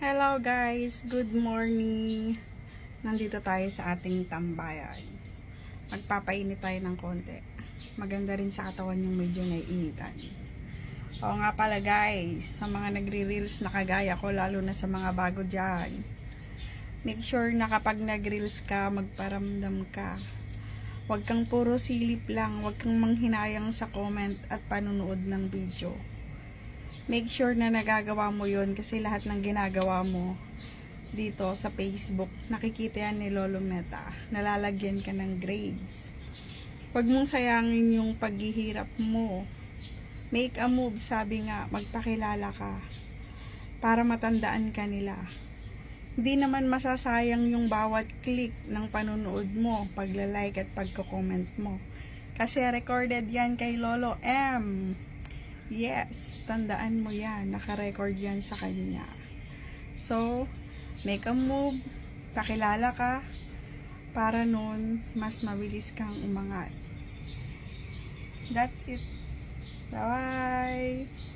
Hello guys, good morning. Nandito tayo sa ating tambayan. Magpapainit tayo ng konti. Maganda rin sa katawan yung medyo naiinitan. Oo nga pala guys, sa mga nagre-reels na kagaya ko, lalo na sa mga bago dyan, make sure na kapag nag-reels ka, magparamdam ka. Huwag kang puro silip lang, huwag kang manghinayang sa comment at panunood ng video. Make sure na nagagawa mo yun kasi lahat ng ginagawa mo dito sa Facebook, nakikita yan ni Lolo Meta. Nalalagyan ka ng grades. Huwag mong sayangin yung paghihirap mo. Make a move, sabi nga, magpakilala ka para matandaan ka nila. Hindi naman masasayang yung bawat click ng panunood mo, pagla-like at pagko-comment mo. Kasi recorded yan kay Lolo M. Yes, tandaan mo yan. Naka-record yan sa kanya. So, make a move. Pakilala ka. Para nun, mas mabilis kang umangat. That's it. Bye-bye.